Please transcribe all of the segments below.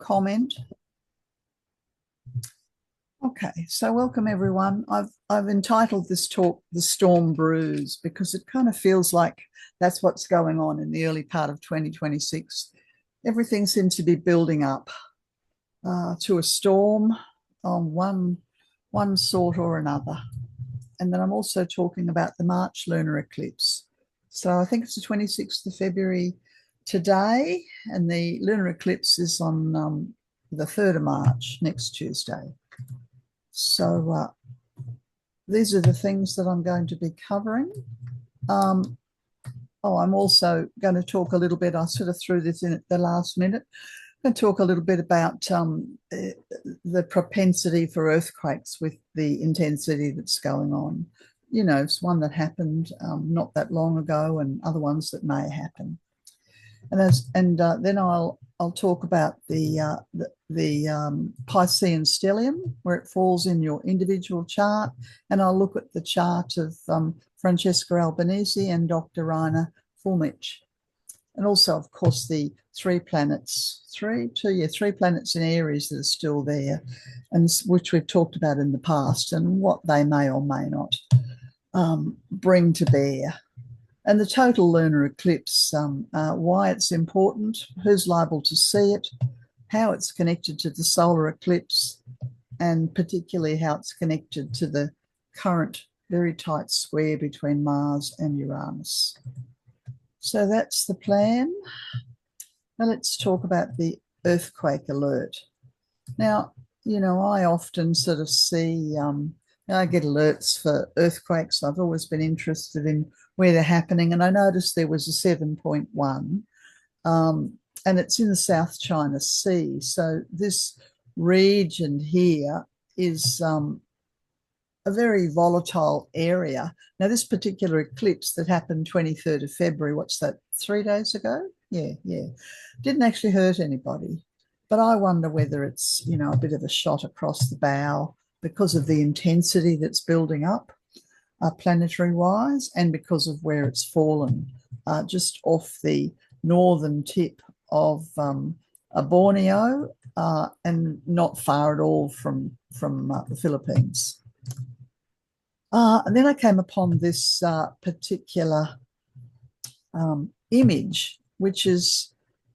comment? Okay, so welcome everyone. I've entitled this talk "The Storm Brews" because it kind of feels like that's what's going on in the early part of 2026. Everything seems to be building up to a storm on one sort or another. And then I'm also talking about the March lunar eclipse. So I think it's the 26th of February today, and the lunar eclipse is on the 3rd of March, next Tuesday. So these are the things that I'm going to be covering. I'm also going to talk a little bit, I sort of threw this in at the last minute, I'm going to talk a little bit about the propensity for earthquakes with the intensity that's going on. You know, it's one that happened not that long ago and other ones that may happen. And then I'll talk about the Piscean stellium, where it falls in your individual chart, and I'll look at the chart of Francesca Albanese and Dr. Rainer Fulmich, and also, of course, the three planets in Aries that are still there, and which we've talked about in the past, and what they may or may not bring to bear. And the total lunar eclipse, why it's important, who's liable to see it, how it's connected to the solar eclipse, and particularly how it's connected to the current very tight square between Mars and Uranus. So that's the plan. Now let's talk about the earthquake alert. Now, you know, I often sort of see, I get alerts for earthquakes. I've always been interested in where they're happening. And I noticed there was a 7.1, and it's in the South China Sea. So this region here is a very volatile area. Now, this particular eclipse that happened 23rd of February, what's that, 3 days ago? Yeah. Didn't actually hurt anybody. But I wonder whether it's, you know, a bit of a shot across the bow because of the intensity that's building up planetary-wise, and because of where it's fallen, just off the northern tip of Borneo, and not far at all from the Philippines. And then I came upon this particular image, which is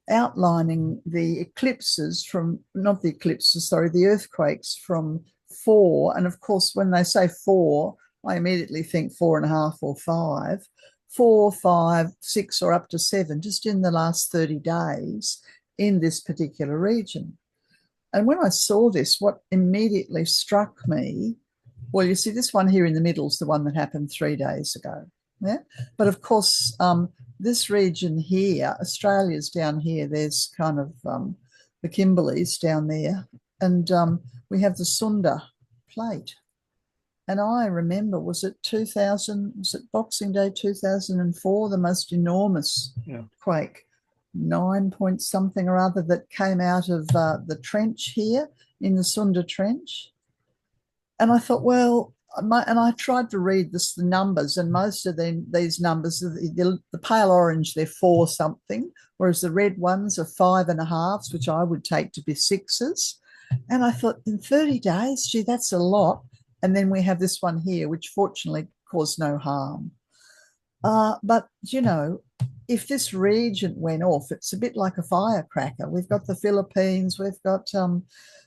outlining the eclipses from, not the eclipses, sorry, the earthquakes from 4. And of course, when they say 4, I immediately think 4.5 or 5, 4, 5, 6, or up to 7, just in the last 30 days in this particular region. And when I saw this, what immediately struck me, well, you see this one here in the middle is the one that happened 3 days ago. Yeah. But of course, this region here, Australia's down here, there's kind of the Kimberleys down there, and we have the Sunda plate. And I remember, was it Boxing Day 2004, the most enormous quake, 9 point something or other, that came out of the trench here in the Sunda Trench. And I thought, well, and I tried to read the numbers, and most of these numbers, the pale orange, they're 4 something, whereas the red ones are 5.5s, which I would take to be 6s. And I thought, in 30 days, gee, that's a lot. And then we have this one here, which fortunately caused no harm. But, you know, if this region went off, it's a bit like a firecracker. We've got the Philippines, we've got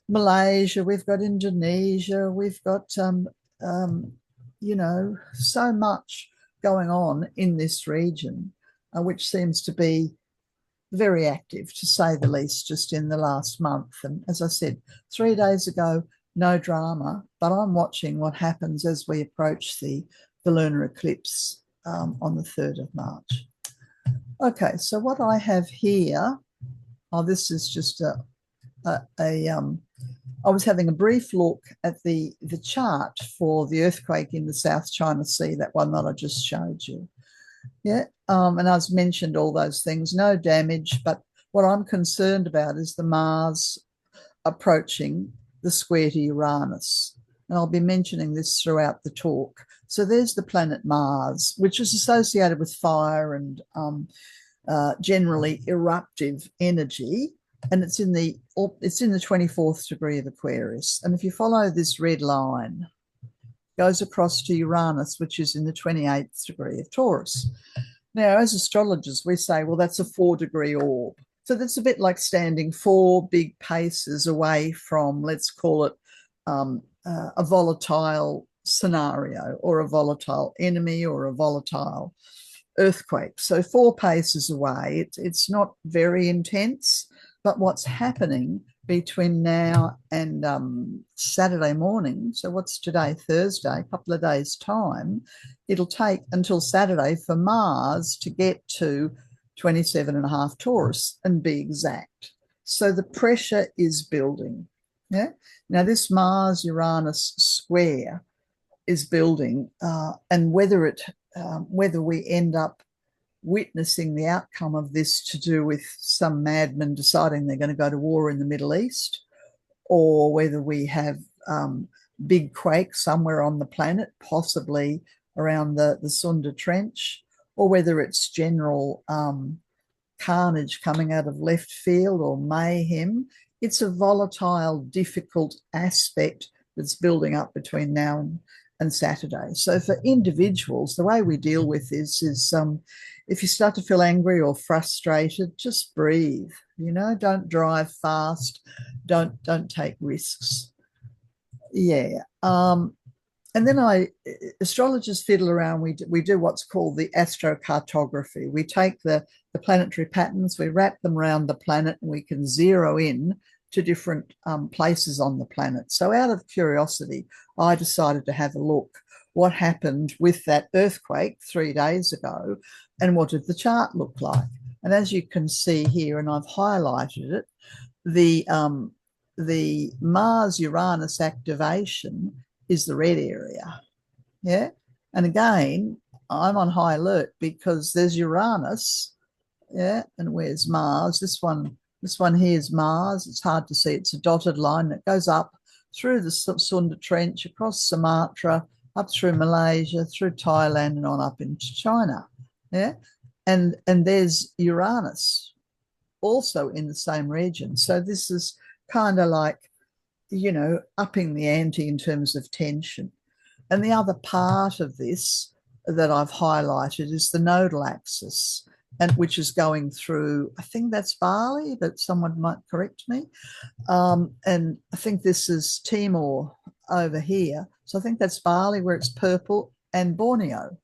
Malaysia, we've got Indonesia, we've got, you know, so much going on in this region, which seems to be very active, to say the least, just in the last month. And as I said, 3 days ago, no drama, but I'm watching what happens as we approach the lunar eclipse on the 3rd of March. Okay, so what I have here, this is just I was having a brief look at the chart for the earthquake in the South China Sea, that one that I just showed you. Yeah, and I've mentioned all those things, no damage, but what I'm concerned about is the Mars approaching the square to Uranus. And I'll be mentioning this throughout the talk. So there's the planet Mars, which is associated with fire and generally eruptive energy. and it's in the 24th degree of Aquarius. And if you follow this red line, it goes across to Uranus, which is in the 28th degree of Taurus. Now, as astrologers, we say, well, that's a 4-degree orb. So that's a bit like standing 4 big paces away from, let's call it, a volatile scenario or a volatile enemy or a volatile earthquake. So 4 paces away, it's not very intense, but what's happening between now and Saturday morning, so what's today, Thursday, a couple of days' time, it'll take until Saturday for Mars to get to 27.5 Taurus and be exact. So the pressure is building. Yeah. Now this Mars-Uranus square is building, and whether we end up witnessing the outcome of this to do with some madman deciding they're going to go to war in the Middle East, or whether we have big quakes somewhere on the planet, possibly around the Sunda Trench, or whether it's general carnage coming out of left field or mayhem. It's a volatile, difficult aspect that's building up between now and Saturday. So for individuals, the way we deal with this is if you start to feel angry or frustrated, just breathe. Don't drive fast, don't take risks. Yeah. And then astrologers fiddle around. We do what's called the astrocartography. We take the planetary patterns, we wrap them around the planet, and we can zero in to different places on the planet. So out of curiosity, I decided to have a look what happened with that earthquake 3 days ago and what did the chart look like. And as you can see here, and I've highlighted it, the Mars-Uranus activation is the red area. Yeah. And again, I'm on high alert because there's Uranus. Yeah. And where's Mars? This one here is Mars. It's hard to see. It's a dotted line that goes up through the Sunda Trench, across Sumatra, up through Malaysia, through Thailand, and on up into China. Yeah. And there's Uranus also in the same region. So this is kind of like, upping the ante in terms of tension. And the other part of this that I've highlighted is the nodal axis, and which is going through, I think that's Bali, but someone might correct me. And I think this is Timor over here. So I think that's Bali, where it's purple, and Borneo.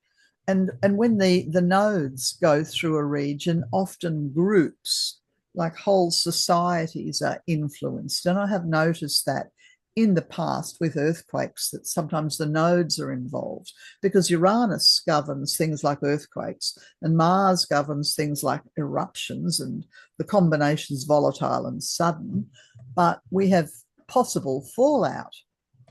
And when the nodes go through a region, often groups, like whole societies, are influenced. And I have noticed that in the past with earthquakes, that sometimes the nodes are involved, because Uranus governs things like earthquakes and Mars governs things like eruptions, and the combination's volatile and sudden, but we have possible fallout.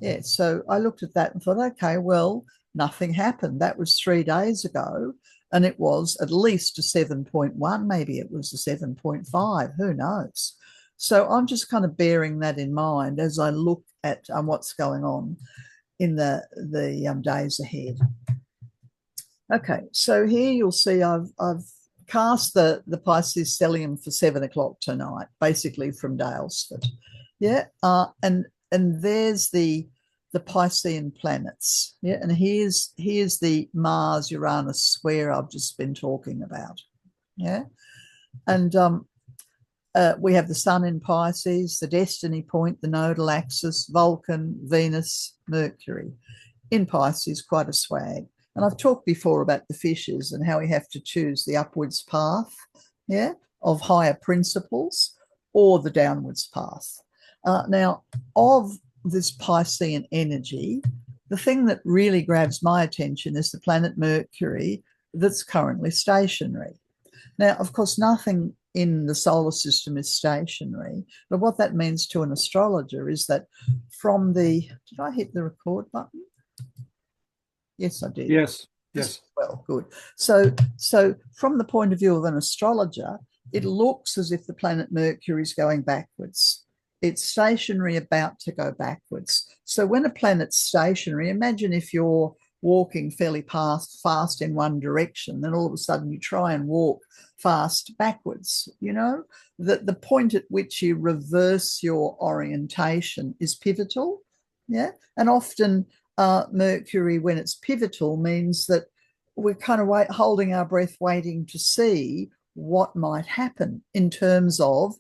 Yeah, so I looked at that and thought, okay, well, nothing happened. That was 3 days ago, and it was at least a 7.1, maybe it was a 7.5, who knows? So I'm just kind of bearing that in mind as I look at what's going on in the days ahead. Okay, so here you'll see I've cast the Pisces stellium for 7 o'clock tonight, basically from Dalesford. Yeah, and there's the Piscean planets. Yeah, and here's the Mars-Uranus square I've just been talking about. Yeah, and we have the Sun in Pisces, the destiny point, the nodal axis, Vulcan, Venus, Mercury. In Pisces, quite a swag. And I've talked before about the fishes and how we have to choose the upwards path, yeah, of higher principles, or the downwards path. Now, of this Piscean energy, the thing that really grabs my attention is the planet Mercury that's currently stationary. Now, of course, nothing in the solar system is stationary, but what that means to an astrologer is that from did I hit the record button? Yes, I did. Yes. Well, good. So from the point of view of an astrologer, it looks as if the planet Mercury is going backwards. It's stationary, about to go backwards. So when a planet's stationary, imagine if you're walking fairly fast in one direction, then all of a sudden you try and walk fast backwards. That the point at which you reverse your orientation is pivotal. Yeah. And often Mercury, when it's pivotal, means that we're kind of holding our breath, waiting to see what might happen in terms of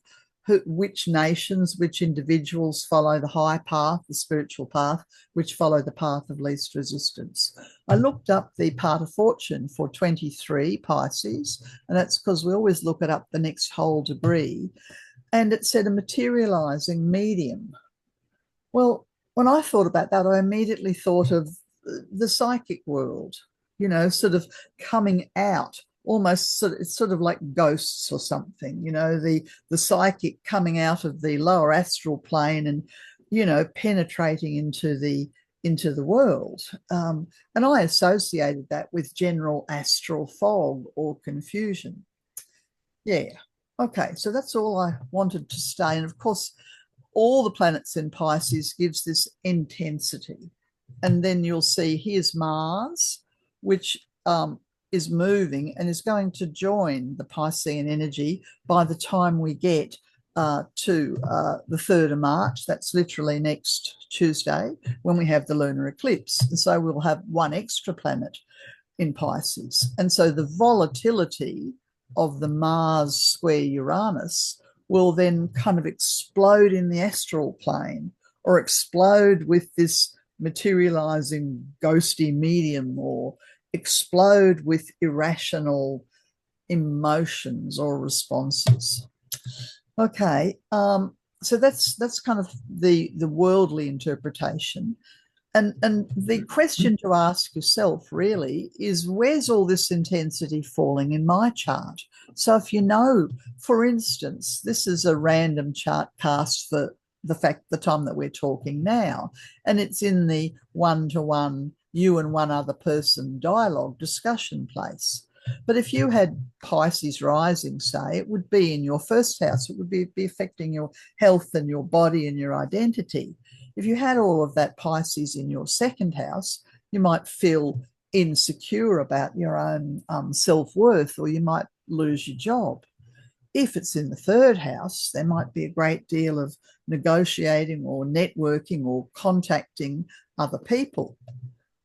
which nations, which individuals follow the high path, the spiritual path, which follow the path of least resistance. I looked up the path of fortune for 23 Pisces, and that's because we always look it up the next whole degree. And it said a materializing medium. Well, when I thought about that, I immediately thought of the psychic world, sort of coming out, almost it's sort of like ghosts or something, the psychic coming out of the lower astral plane and, penetrating into the world. And I associated that with general astral fog or confusion. Yeah. Okay. So that's all I wanted to say. And of course, all the planets in Pisces gives this intensity. And then you'll see here's Mars, which is moving and is going to join the Piscean energy by the time we get to the 3rd of March. That's literally next Tuesday when we have the lunar eclipse. And so we'll have one extra planet in Pisces. And so the volatility of the Mars square Uranus will then kind of explode in the astral plane or explode with this materializing ghosty medium or explode with irrational emotions or responses. Okay, so that's kind of the worldly interpretation. And the question to ask yourself really is, where's all this intensity falling in my chart? So if for instance, this is a random chart cast for the time that we're talking now, and it's in the one-to-one you and one other person dialogue discussion place. But if you had Pisces rising, say, it would be in your 1st house. It would be affecting your health and your body and your identity. If you had all of that Pisces in your 2nd house, you might feel insecure about your own self-worth, or you might lose your job. If it's in the 3rd house, there might be a great deal of negotiating or networking or contacting other people.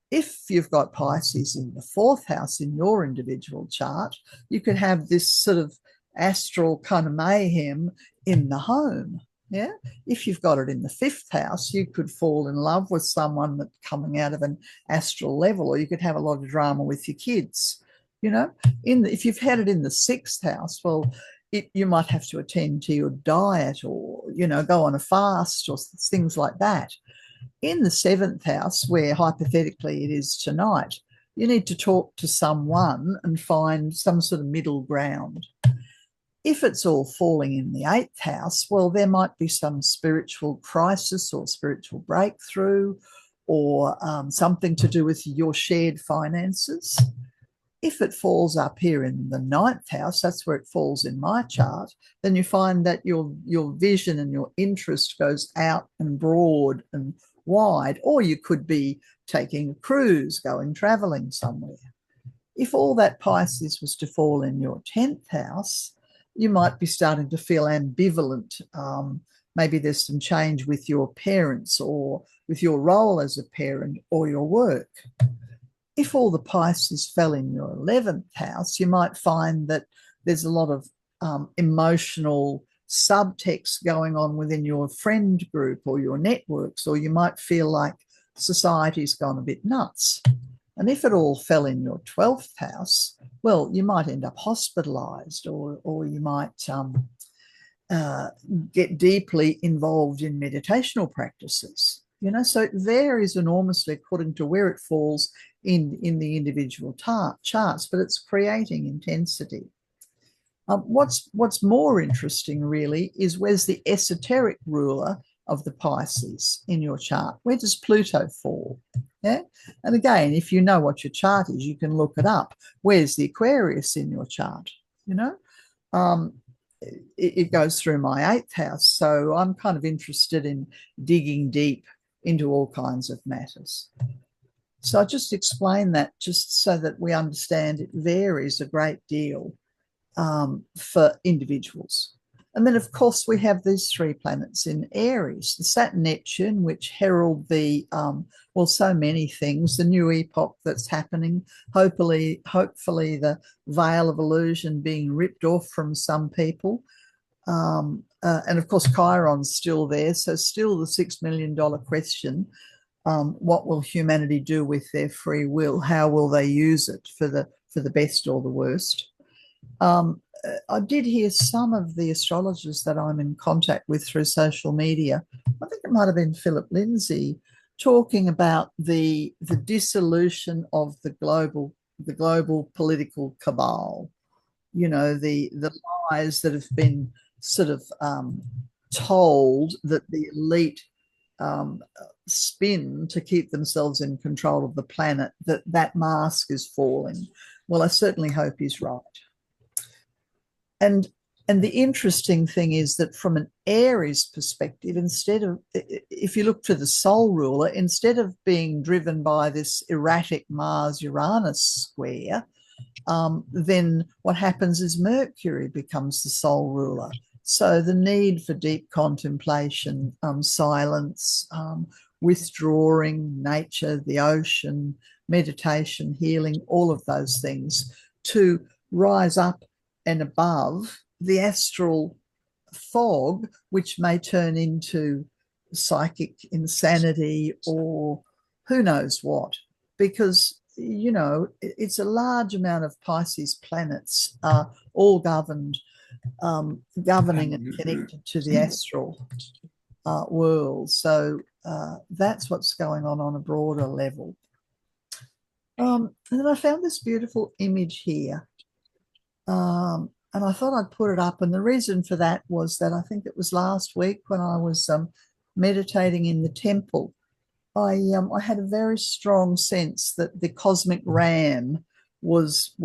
If you've got Pisces in the 4th house in your individual chart, you could have this sort of astral kind of mayhem in the home. Yeah. If you've got it in the 5th house, you could fall in love with someone that's coming out of an astral level, or you could have a lot of drama with your kids. If you've had it in the 6th house, well, you might have to attend to your diet or, go on a fast or things like that. In the 7th house, where hypothetically it is tonight, you need to talk to someone and find some sort of middle ground. If it's all falling in the 8th house, well, there might be some spiritual crisis or spiritual breakthrough or something to do with your shared finances. If it falls up here in the 9th house, that's where it falls in my chart, then you find that your vision and your interest goes out and broad and wide, or you could be taking a cruise, going traveling somewhere. If all that Pisces was to fall in your 10th house, you might be starting to feel ambivalent. Maybe there's some change with your parents or with your role as a parent or your work. If all the Pisces fell in your 11th house, you might find that there's a lot of emotional subtext going on within your friend group or your networks, or you might feel like society's gone a bit nuts. And if it all fell in your 12th house, well, you might end up hospitalized, or you might get deeply involved in meditational practices. So it varies enormously according to where it falls in the individual charts, but it's creating intensity. What's more interesting really is, where's the esoteric ruler of the Pisces in your chart? Where does Pluto fall? Yeah. And again, if you know what your chart is, you can look it up. Where's the Aquarius in your chart? It goes through my 8th house. So I'm kind of interested in digging deep into all kinds of matters. So I just explain that just so that we understand it varies a great deal for individuals. And then, of course, we have these three planets in Aries, the Saturn, Neptune, which herald well, so many things, the new epoch that's happening, hopefully the veil of illusion being ripped off from some people. And of course, Chiron's still there. So still the $6 million question, what will humanity do with their free will? How will they use it for the best or the worst? I did hear some of the astrologers that I'm in contact with through social media. I think it might have been Philip Lindsay talking about the dissolution of the global political cabal. You know, the lies that have been sort of told that the elite spin to keep themselves in control of the planet, that mask is falling. Well, I certainly hope he's right. And the interesting thing is that from an Aries perspective, instead of, if you look to the soul ruler, instead of being driven by this erratic Mars-Uranus square, then what happens is Mercury becomes the soul ruler. So the need for deep contemplation, silence, withdrawing, nature, the ocean, meditation, healing, all of those things to rise up and above the astral fog, which may turn into psychic insanity or who knows what, because, you know, it's a large amount of Pisces planets, all governing and connected to the astral world. So that's what's going on a broader level. And then I found this beautiful image here. And I thought I'd put it up. And the reason for that was that I think it was last week when I was meditating in the temple, I had a very strong sense that the cosmic ram was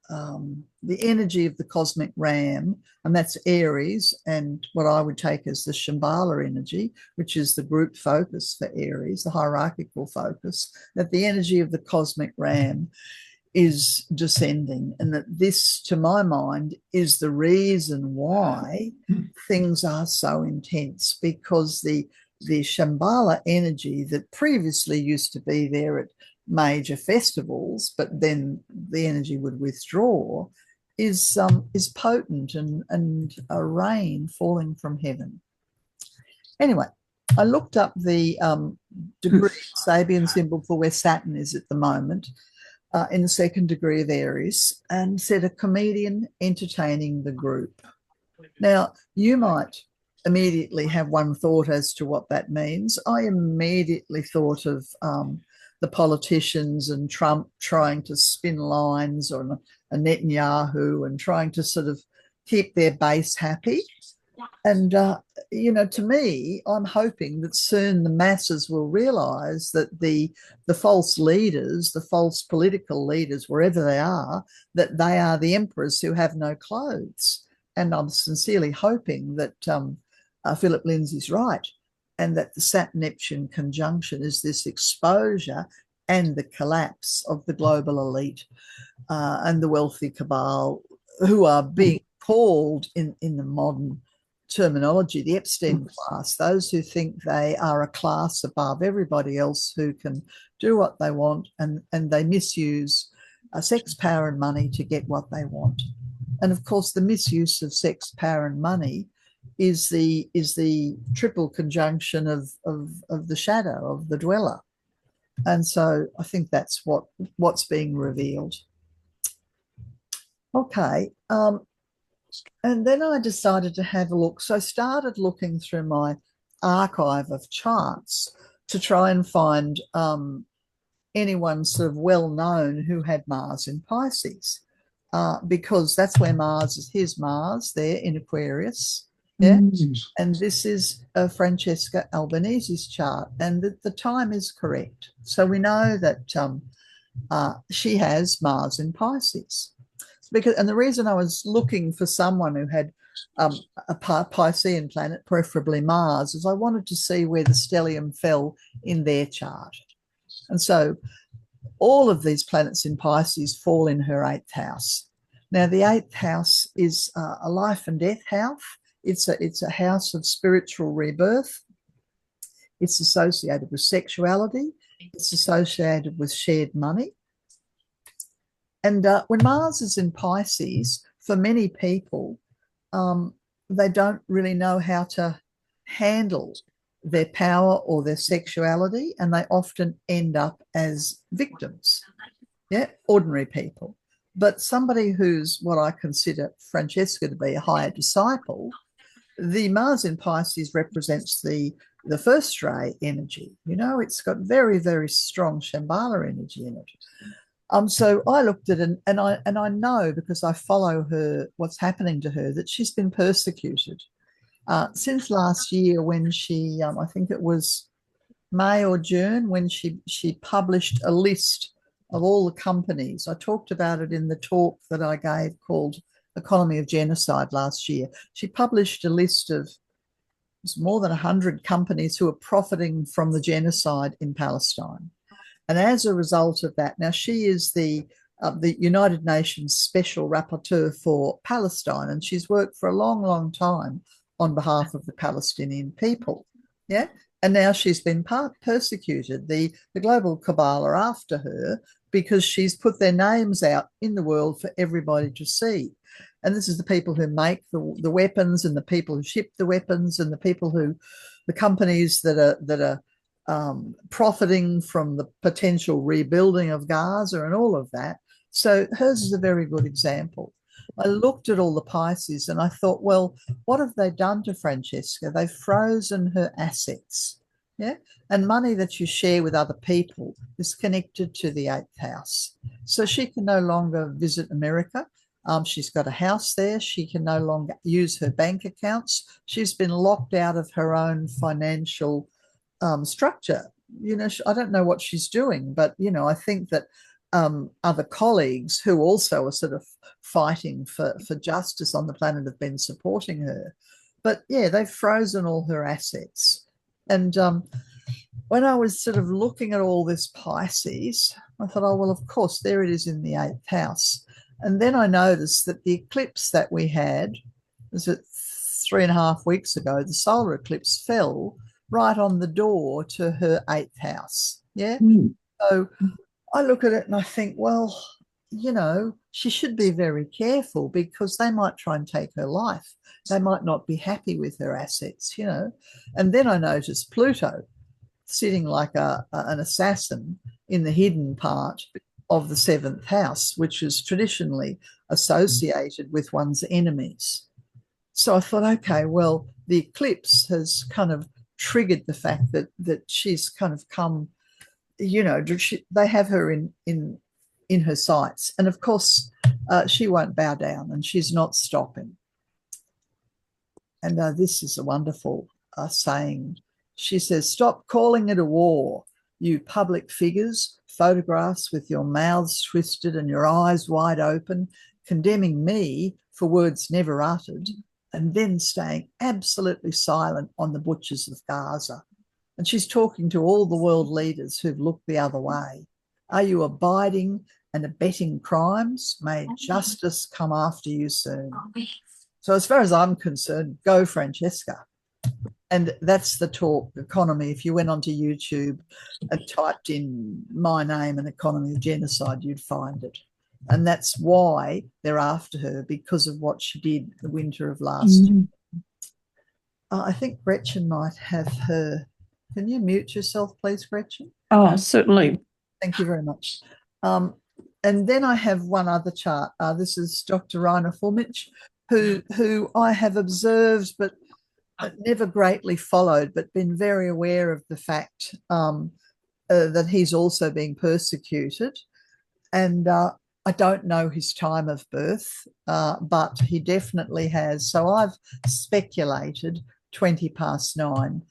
the energy of the cosmic ram, and that's Aries, and what I would take as the Shambhala energy, which is the group focus for Aries, the hierarchical focus, that the energy of the cosmic ram is descending, and that this, to my mind, is the reason why things are so intense, because the Shambhala energy that previously used to be there at major festivals, but then the energy would withdraw, is potent and a rain falling from heaven. Anyway, I looked up the degree Sabian symbol for where Saturn is at the moment, in the second degree of Aries, and said a comedian entertaining the group. Now, you might immediately have one thought as to what that means. I immediately thought of the politicians and Trump trying to spin lines, or a Netanyahu, and trying to sort of keep their base happy. And, you know, to me, I'm hoping that soon the masses will realise that the false leaders, the false political leaders, wherever they are, that they are the emperors who have no clothes. And I'm sincerely hoping that Philip Lindsay's right, and that the Saturn-Neptune conjunction is this exposure and the collapse of the global elite and the wealthy cabal, who are being called in the modern terminology the Epstein class, those who think they are a class above everybody else, who can do what they want, and they misuse sex, power and money to get what they want. And of course, the misuse of sex, power and money is the triple conjunction of the shadow of the dweller. And so I think that's what's being revealed. Okay. And then I decided to have a look. So I started looking through my archive of charts to try and find anyone sort of well-known who had Mars in Pisces, because that's where Mars is. Here's Mars there in Aquarius. Yeah. And this is Francesca Albanese's chart, and the time is correct. So we know that she has Mars in Pisces. And the reason I was looking for someone who had a Piscean planet, preferably Mars, is I wanted to see where the stellium fell in their chart. And so all of these planets in Pisces fall in her eighth house. Now, the eighth house is a life and death house. It's a house of spiritual rebirth. It's associated with sexuality. It's associated with shared money. And when Mars is in Pisces, for many people, they don't really know how to handle their power or their sexuality, and they often end up as victims, yeah, ordinary people. But somebody who's what I consider Francesca to be a higher disciple, the Mars in Pisces represents the first ray energy. You know, it's got very, very strong Shambhala energy in it. So I looked at it and I know because I follow her, what's happening to her, that she's been persecuted since last year when she, I think it was May or June, when she published a list of all the companies. I talked about it in the talk that I gave called Economy of Genocide last year. She published a list of more than 100 companies who are profiting from the genocide in Palestine. And as a result of that, now she is the United Nations Special Rapporteur for Palestine, and she's worked for a long, long time on behalf of the Palestinian people. Yeah. And now she's been persecuted. The global cabal are after her because she's put their names out in the world for everybody to see. And this is the people who make the weapons and the people who ship the weapons and the people who, the companies that are profiting from the potential rebuilding of Gaza and all of that. So hers is a very good example. I looked at all the Pisces and I thought, well, what have they done to Francesca? They've frozen her assets. Yeah. And money that you share with other people is connected to the eighth house. So she can no longer visit America. She's got a house there. She can no longer use her bank accounts. She's been locked out of her own financial structure. You know, I don't know what she's doing, but, you know, I think that other colleagues who also are sort of fighting for justice on the planet have been supporting her. But yeah, they've frozen all her assets. And when I was sort of looking at all this Pisces, I thought, oh, well, of course, there it is in the eighth house. And then I noticed that the eclipse that we had, was it 3.5 weeks ago, the solar eclipse fell right on the door to her eighth house. Yeah. So I look at it and I think, well, you know, she should be very careful because they might try and take her life. They might not be happy with her assets, you know. And then I noticed Pluto sitting like an assassin in the hidden part of the seventh house, which is traditionally associated with one's enemies. So I thought, okay, well, the eclipse has kind of triggered the fact that she's kind of come, you know, they have her in her sights. And of course, she won't bow down and she's not stopping. And this is a wonderful saying. She says, stop calling it a war, you public figures, photographs with your mouths twisted and your eyes wide open, condemning me for words never uttered, and then staying absolutely silent on the butchers of Gaza. And she's talking to all the world leaders who've looked the other way. Are you abiding and abetting crimes? May justice come after you soon. So as far as I'm concerned, go Francesca. And that's the talk, Economy. If you went onto YouTube and typed in my name and Economy of Genocide, you'd find it. And that's why they're after her, because of what she did the winter of last year. I think Gretchen might have her. Can you mute yourself, please, Gretchen? Oh, certainly. Thank you very much. And then I have one other chart. This is Dr. Rainer Fulmich, who I have observed but never greatly followed, but been very aware of the fact that he's also being persecuted. And I don't know his time of birth, but he definitely has. So I've speculated 20 past 9.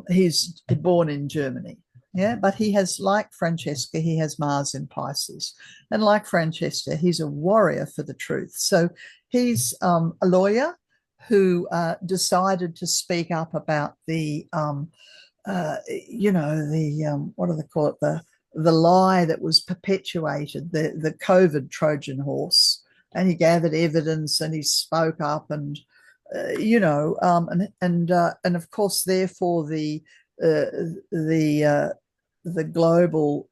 He's born in Germany. Yeah, but he has, like Francesca, he has Mars in Pisces. And like Francesca, he's a warrior for the truth. So he's a lawyer who decided to speak up about the, you know, the, what do they call it, the lie that was perpetuated, the COVID Trojan horse, and he gathered evidence and he spoke up and and of course, therefore the global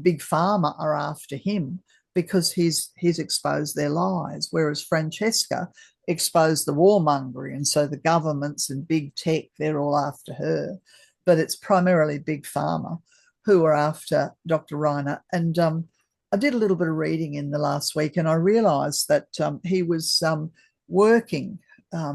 big pharma are after him because he's exposed their lies, whereas Francesca exposed the warmongering, and so the governments and big tech, they're all after her, but it's primarily big pharma who are after Dr. Reiner. And I did a little bit of reading in the last week, and I realised that he was working,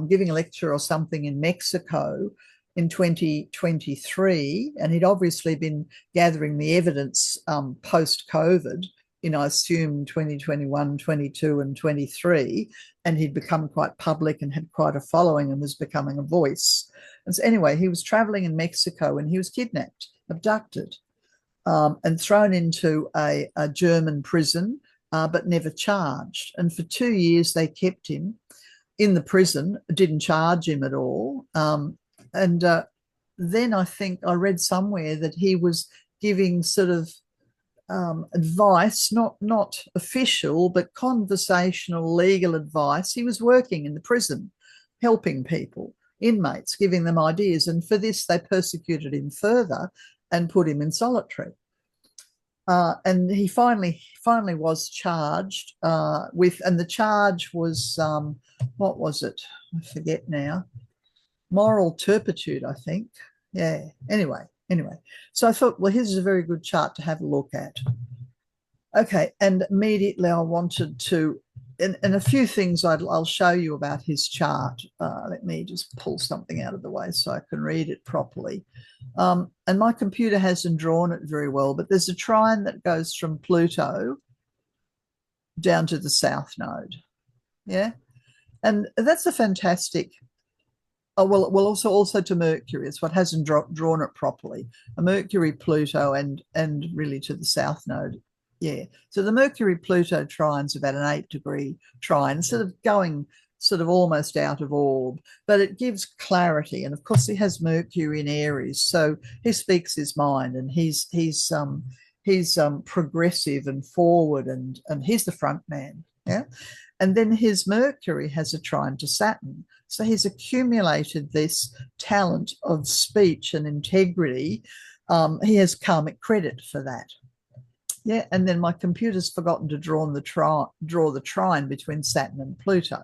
giving a lecture or something in Mexico in 2023, and he'd obviously been gathering the evidence post-COVID in, I assume, 2021, 22 and 23, and he'd become quite public and had quite a following and was becoming a voice. And so anyway, he was traveling in Mexico and he was kidnapped, abducted, and thrown into a German prison, but never charged. And for 2 years, they kept him in the prison, didn't charge him at all. And then I think I read somewhere that he was giving sort of advice, not official, but conversational legal advice. He was working in the prison, helping people, inmates, giving them ideas. And for this, they persecuted him further and put him in solitary. And he finally was charged with, and the charge was, what was it? I forget now. Moral turpitude, I think. Yeah. Anyway. So I thought, well, here's a very good chart to have a look at. Okay. And immediately I wanted to, and a few things I'll show you about his chart. Let me just pull something out of the way so I can read it properly. And my computer hasn't drawn it very well, but there's a trine that goes from Pluto down to the south node. Yeah. And that's a fantastic, well, also to Mercury. It's what hasn't drawn it properly. A Mercury, Pluto, and really to the south node. Yeah. So the Mercury-Pluto trine's about an 8-degree trine, instead of going sort of almost out of orb, but it gives clarity. And of course, he has Mercury in Aries, so he speaks his mind, and he's progressive and forward, and he's the front man. Yeah. And then his Mercury has a trine to Saturn. So he's accumulated this talent of speech and integrity. He has karmic credit for that. Yeah, and then my computer's forgotten to draw the trine between Saturn and Pluto.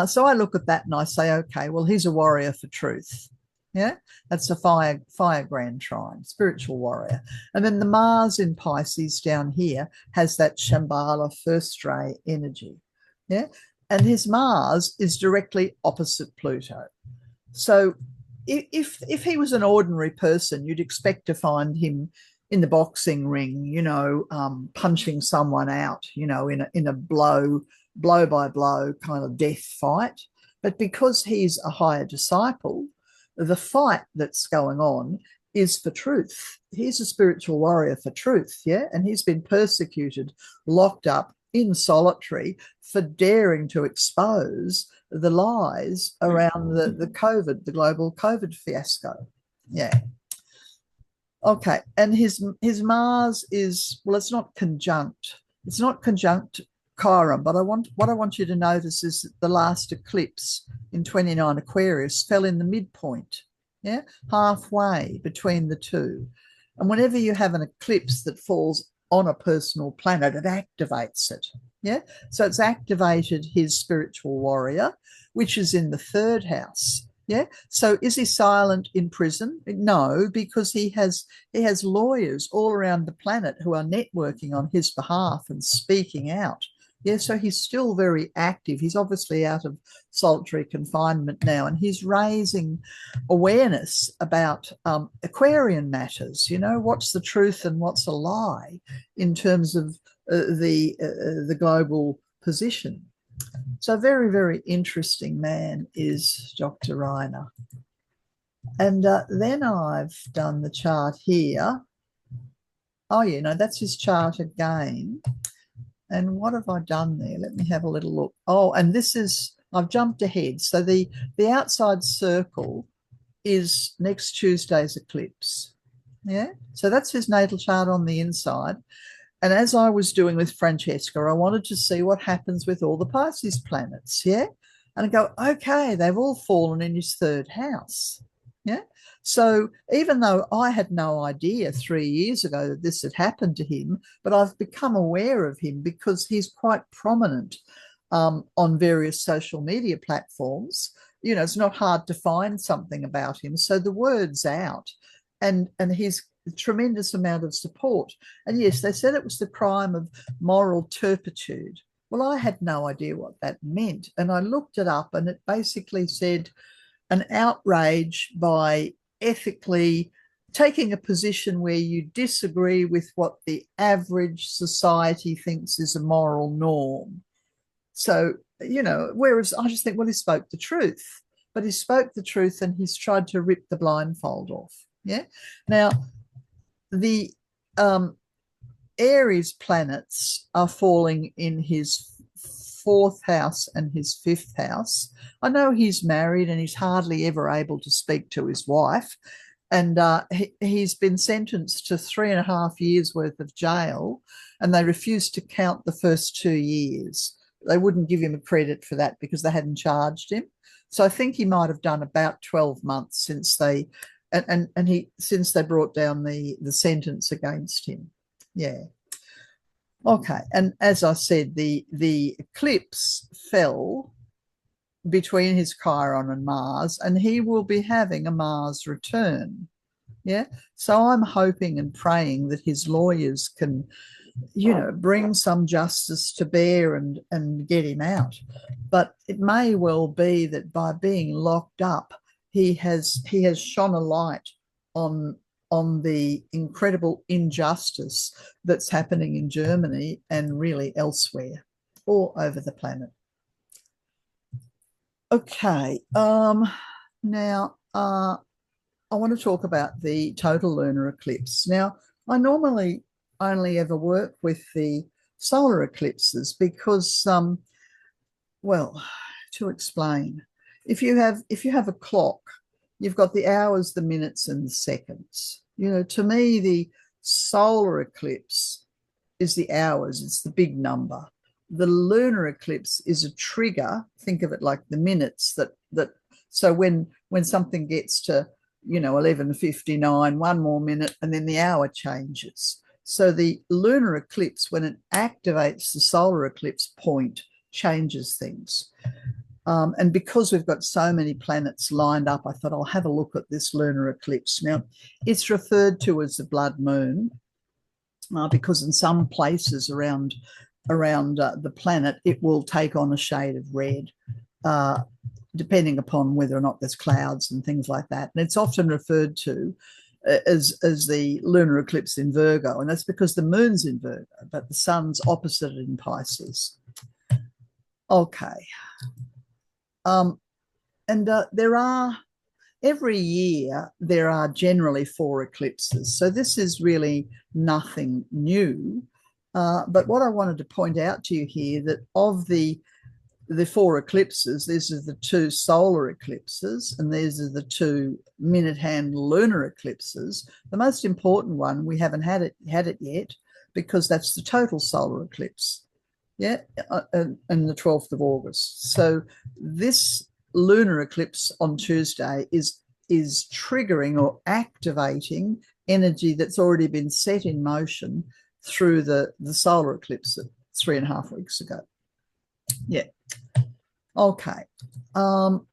So I look at that and I say, okay, well, he's a warrior for truth. Yeah, that's a fire grand trine, spiritual warrior. And then the Mars in Pisces down here has that Shambhala first ray energy. Yeah, and his Mars is directly opposite Pluto. So if he was an ordinary person, you'd expect to find him in the boxing ring, punching someone out, in a blow by blow kind of death fight. But because he's a higher disciple, the fight that's going on is for truth. He's a spiritual warrior for truth, yeah? And he's been persecuted, locked up in solitary for daring to expose the lies around the COVID, the global COVID fiasco. Yeah. Okay, and his Mars is, well, it's not conjunct Chiron, but what I want you to notice is that the last eclipse in 29 Aquarius fell in the midpoint, yeah, halfway between the two. And whenever you have an eclipse that falls on a personal planet, it activates it, yeah. So it's activated his spiritual warrior, which is in the third house. Yeah. So is he silent in prison? No, because he has lawyers all around the planet who are networking on his behalf and speaking out. Yeah. So he's still very active. He's obviously out of solitary confinement now, and he's raising awareness about Aquarian matters. What's the truth and what's a lie in terms of the global position. So very, very interesting man is Dr. Reiner. And then I've done the chart here. Oh, that's his chart again. And what have I done there? Let me have a little look. Oh, and this is, I've jumped ahead. So the outside circle is next Tuesday's eclipse. Yeah. So that's his natal chart on the inside. And as I was doing with Francesca, I wanted to see what happens with all the Pisces planets. Yeah. And I go, okay, they've all fallen in his third house. Yeah. So even though I had no idea 3 years ago that this had happened to him, but I've become aware of him because he's quite prominent on various social media platforms. You know, it's not hard to find something about him. So the word's out, and he's a tremendous amount of support. And yes, they said it was the crime of moral turpitude. Well, I had no idea what that meant. And I looked it up, and it basically said an outrage by ethically taking a position where you disagree with what the average society thinks is a moral norm. So, you know, whereas I just think, well, he spoke the truth, but he spoke the truth and he's tried to rip the blindfold off. Yeah. Now, the Aries planets are falling in his fourth house and his fifth house. I know he's married and he's hardly ever able to speak to his wife. And he's been sentenced to 3.5 years worth of jail, and they refused to count the first 2 years. They wouldn't give him a credit for that because they hadn't charged him. So I think he might have done about 12 months since they since they brought down the sentence against him. Yeah. Okay. And as I said, the eclipse fell between his Chiron and Mars, and he will be having a Mars return. Yeah. So I'm hoping and praying that his lawyers can, you know, bring some justice to bear and get him out. But it may well be that by being locked up, he has shone a light on the incredible injustice that's happening in Germany and really elsewhere, all over the planet. Okay. Now I want to talk about the total lunar eclipse. Now, I normally only ever work with the solar eclipses because, well, to explain, if you have a clock, you've got the hours, the minutes, and the seconds. You know, to me, the solar eclipse is the hours, it's the big number. The lunar eclipse is a trigger. Think of it like the minutes that so when something gets to, you know, 11:59, one more minute, and then the hour changes. So the lunar eclipse, when it activates the solar eclipse point, changes things. And because we've got so many planets lined up, I thought I'll have a look at this lunar eclipse. Now, it's referred to as the blood moon because in some places around the planet, it will take on a shade of red, depending upon whether or not there's clouds and things like that. And it's often referred to as the lunar eclipse in Virgo, and that's because the moon's in Virgo, but the sun's opposite in Pisces. Okay. And there are, every year, there are generally 4 eclipses. So this is really nothing new. But what I wanted to point out to you here, that of the 4 eclipses, these are the 2 solar eclipses, and these are the 2 minute hand lunar eclipses. The most important one, we haven't had it yet, because that's the total solar eclipse. Yeah, and the 12th of August. So this lunar eclipse on Tuesday is triggering or activating energy that's already been set in motion through the solar eclipse 3.5 weeks ago. Yeah. Okay. And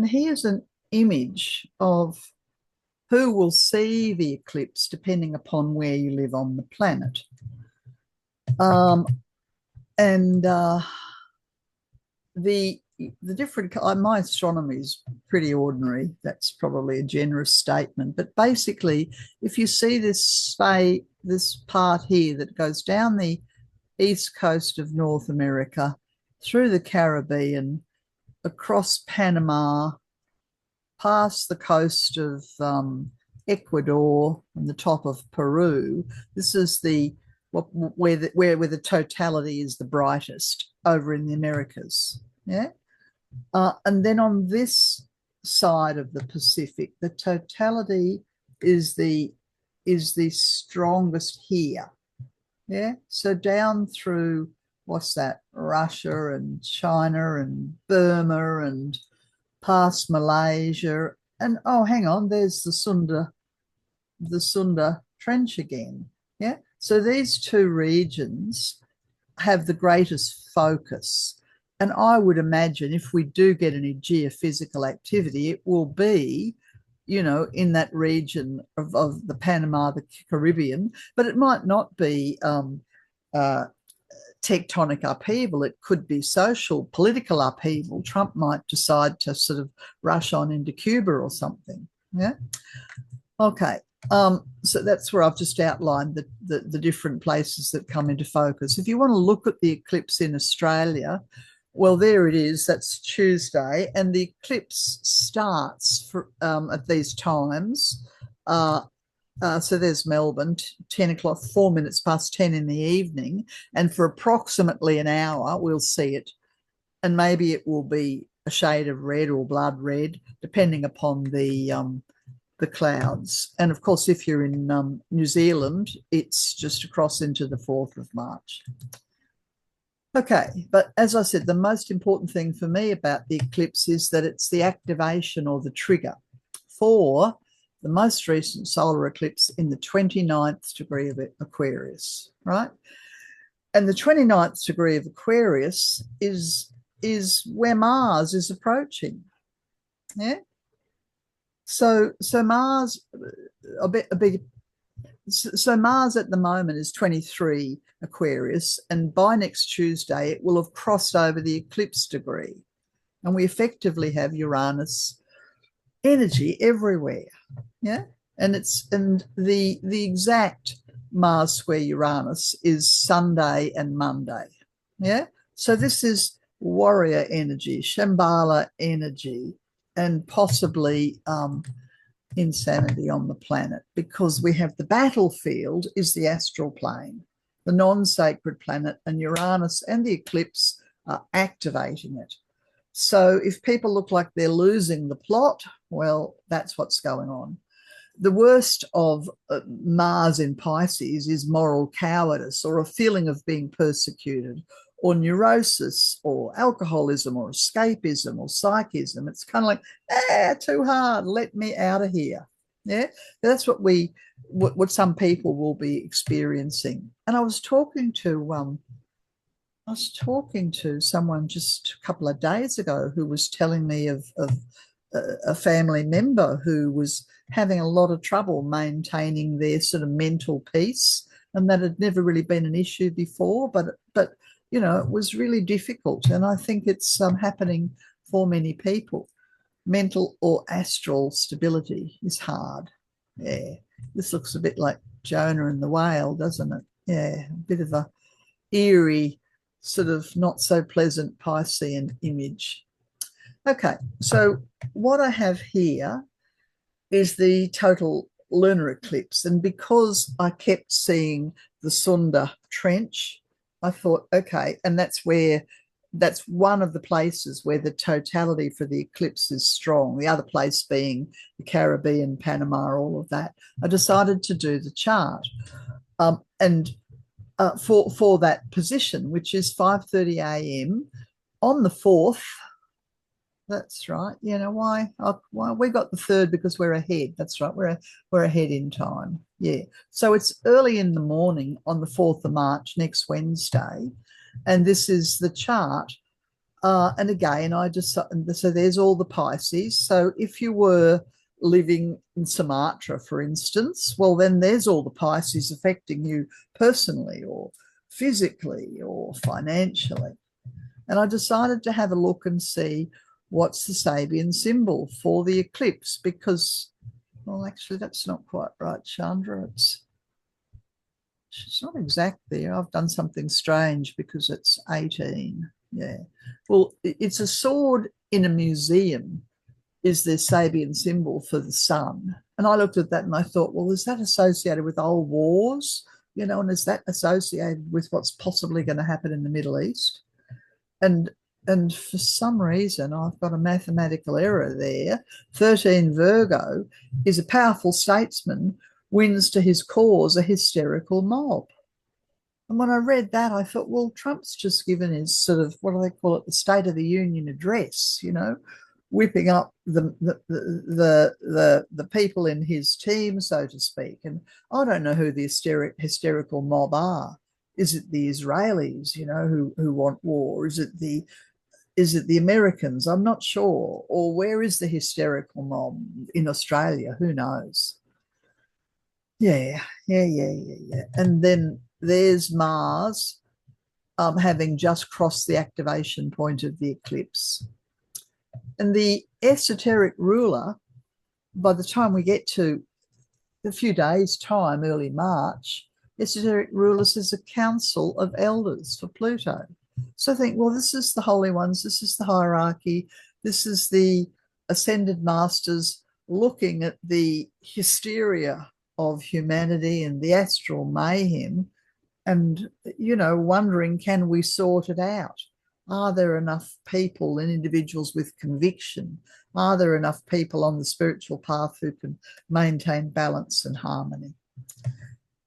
here's an image of who will see the eclipse depending upon where you live on the planet. And the different, my astronomy is pretty ordinary. That's probably a generous statement. But basically, if you see this part here that goes down the east coast of North America, through the Caribbean, across Panama, past the coast of Ecuador and the top of Peru, this is where the totality is the brightest, over in the Americas. Yeah. And then on this side of the Pacific, the totality is the strongest here. Yeah. So down through what's that? Russia and China and Burma and past Malaysia. And oh, hang on, there's the Sunda Trench again. Yeah. So these two regions have the greatest focus. And I would imagine if we do get any geophysical activity, it will be, in that region of the Panama, the Caribbean, but it might not be uh, tectonic upheaval. It could be social, political upheaval. Trump might decide to sort of rush on into Cuba or something. Yeah. Okay. So that's where I've just outlined the different places that come into focus. If you want to look at the eclipse in Australia, well, there it is. That's Tuesday, and the eclipse starts at these times. So there's Melbourne, 10 o'clock, 4 minutes past 10 in the evening, and for approximately an hour, we'll see it. And maybe it will be a shade of red or blood red, depending upon the clouds. And of course, if you're in New Zealand, it's just across into the 4th of March. Okay, but as I said, the most important thing for me about the eclipse is that it's the activation or the trigger for the most recent solar eclipse in the 29th degree of Aquarius, right? And the 29th degree of Aquarius is where Mars is approaching. Yeah. So Mars, so Mars at the moment is 23 Aquarius, and by next Tuesday it will have crossed over the eclipse degree, and we effectively have Uranus energy everywhere. Yeah, and the exact Mars square Uranus is Sunday and Monday. Yeah, so this is warrior energy, Shambhala energy, and possibly insanity on the planet, because we have the battlefield is the astral plane, the non-sacred planet, and Uranus and the eclipse are activating it. So if people look like they're losing the plot, well, that's what's going on. The worst of Mars in Pisces is moral cowardice, or a feeling of being persecuted, or neurosis, or alcoholism, or escapism, or psychism. It's kind of like, too hard, let me out of here. Yeah, that's what some people will be experiencing. And I was talking to someone just a couple of days ago who was telling me of a family member who was having a lot of trouble maintaining their sort of mental peace, and that had never really been an issue before, but it was really difficult. And I think it's happening for many people. Mental or astral stability is hard. Yeah, this looks a bit like Jonah and the whale, doesn't it? Yeah, a bit of a eerie, sort of not so pleasant Piscean image. Okay, so what I have here is the total lunar eclipse. And because I kept seeing the Sunda Trench, I thought, okay, and that's one of the places where the totality for the eclipse is strong, the other place being the Caribbean, Panama, all of that. I decided to do the chart. And for that position, which is 5:30 a.m. on the 4th. That's right. You know why? We got the 3rd because we're ahead. That's right. We're ahead in time. Yeah. So it's early in the morning on the 4th of March, next Wednesday, and this is the chart. And again, so there's all the Pisces. So if you were living in Sumatra, for instance, well, then there's all the Pisces affecting you personally or physically or financially. And I decided to have a look and see what's the Sabian symbol for the eclipse, because, well, actually, that's not quite right, Chandra. It's not exact there. I've done something strange because it's 18. Yeah. Well, it's a sword in a museum is the Sabian symbol for the sun. And I looked at that and I thought, well, is that associated with old wars? And is that associated with what's possibly going to happen in the Middle East? And And for some reason, I've got a mathematical error there. 13 Virgo is a powerful statesman, wins to his cause a hysterical mob. And when I read that, I thought, well, Trump's just given his sort of, what do they call it, the State of the Union address, whipping up the people in his team, so to speak. And I don't know who the hysterical mob are. Is it the Israelis, who want war? Is it the Americans? I'm not sure. Or where is the hysterical mob in Australia? Who knows? Yeah, yeah. And then there's Mars having just crossed the activation point of the eclipse. And the esoteric ruler, by the time we get to a few days' time, early March, esoteric ruler says a council of elders for Pluto. So I think, well, this is the holy ones, this is the hierarchy, this is the ascended masters looking at the hysteria of humanity and the astral mayhem and, wondering, can we sort it out? Are there enough people and individuals with conviction? Are there enough people on the spiritual path who can maintain balance and harmony?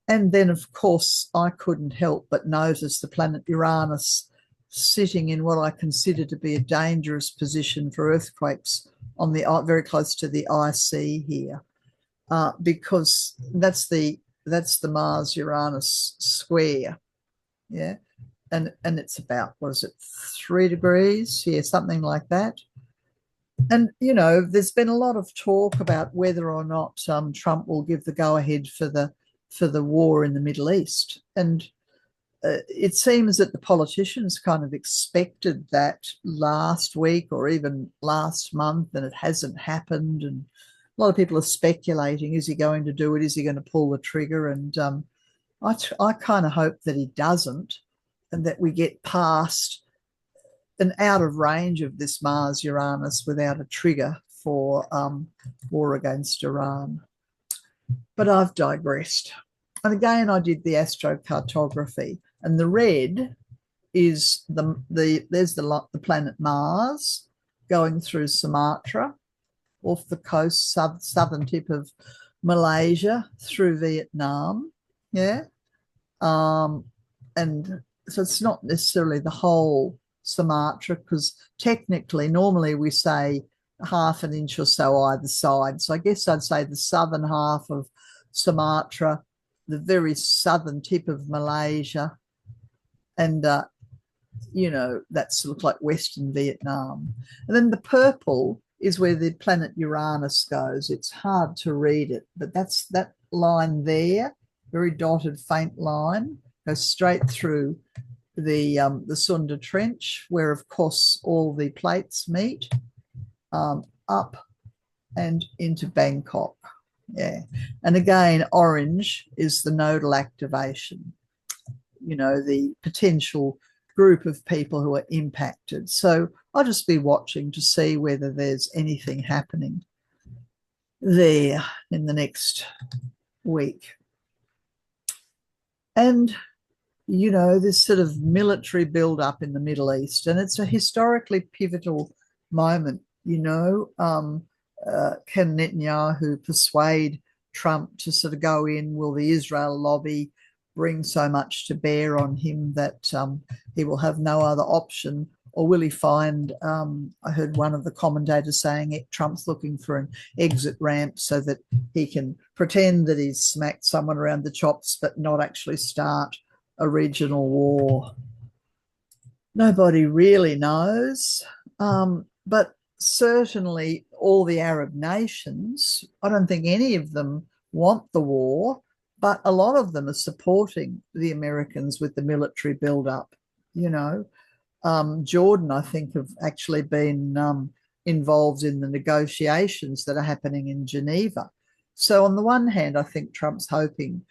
And then, of course, I couldn't help but notice the planet Uranus sitting in what I consider to be a dangerous position for earthquakes on the very close to the IC here, because that's the Mars Uranus square, yeah, and it's about, what is it, 3 degrees, yeah, something like that. And there's been a lot of talk about whether or not Trump will give the go ahead for the war in the Middle East, and it seems that the politicians kind of expected that last week or even last month, and it hasn't happened. And a lot of people are speculating: is he going to do it? Is he going to pull the trigger? And I kind of hope that he doesn't, and that we get past and out of range of this Mars Uranus without a trigger for war against Iran. But I've digressed. And again, I did the astrocartography, and the red is there's the planet Mars going through Sumatra, off the coast, southern tip of Malaysia, through Vietnam, yeah. And so it's not necessarily the whole Sumatra, because technically, normally we say half an inch or so either side. So I guess I'd say the southern half of Sumatra, the very southern tip of Malaysia, and that's look like Western Vietnam. And then the purple is where the planet Uranus goes. It's hard to read it, but that's that line there, very dotted, faint line, goes straight through the Sunda Trench, where of course all the plates meet, up and into Bangkok. Yeah. And again, orange is the nodal activation, the potential group of people who are impacted. So I'll just be watching to see whether there's anything happening there in the next week. And, this sort of military build-up in the Middle East, and it's a historically pivotal moment, can Netanyahu persuade Trump to sort of go in? Will the Israel lobby bring so much to bear on him that he will have no other option? Or will he find, I heard one of the commentators saying Trump's looking for an exit ramp so that he can pretend that he's smacked someone around the chops but not actually start a regional war. Nobody really knows. But certainly all the Arab nations, I don't think any of them want the war, but a lot of them are supporting the Americans with the military build-up. Jordan, I think, have actually been involved in the negotiations that are happening in Geneva. So on the one hand, I think Trump's hoping,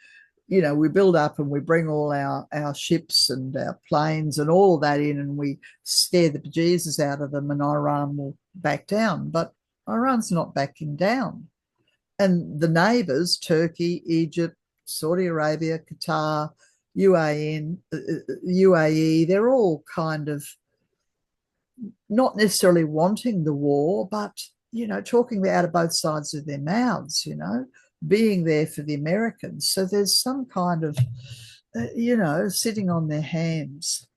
we build up and we bring all our ships and our planes and all of that in, and we scare the bejesus out of them, and Iran will back down. But Iran's not backing down. And the neighbours, Turkey, Egypt, Saudi Arabia, Qatar, UAE, they're all kind of not necessarily wanting the war, but, talking out of both sides of their mouths, being there for the Americans. So there's some kind of, sitting on their hands.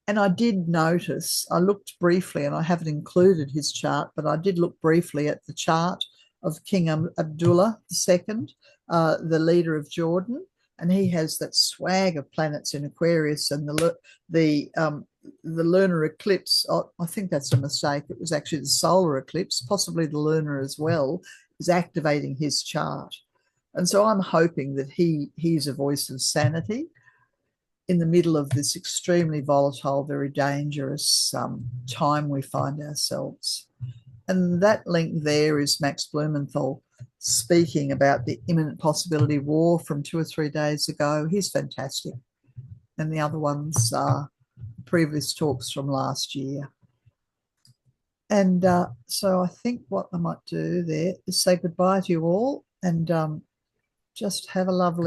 And I did notice, I looked briefly, and I haven't included his chart, but I did look briefly at the chart of King Abdullah II, the leader of Jordan, and he has that swag of planets in Aquarius, and the lunar eclipse. I think that's a mistake. It was actually the solar eclipse, possibly the lunar as well, is activating his chart. And so I'm hoping that he's a voice of sanity in the middle of this extremely volatile, very dangerous time we find ourselves. And that link there is Max Blumenthal speaking about the imminent possibility of war from 2 or 3 days ago. He's fantastic. And the other ones are previous talks from last year. And so I think what I might do there is say goodbye to you all, and just have a lovely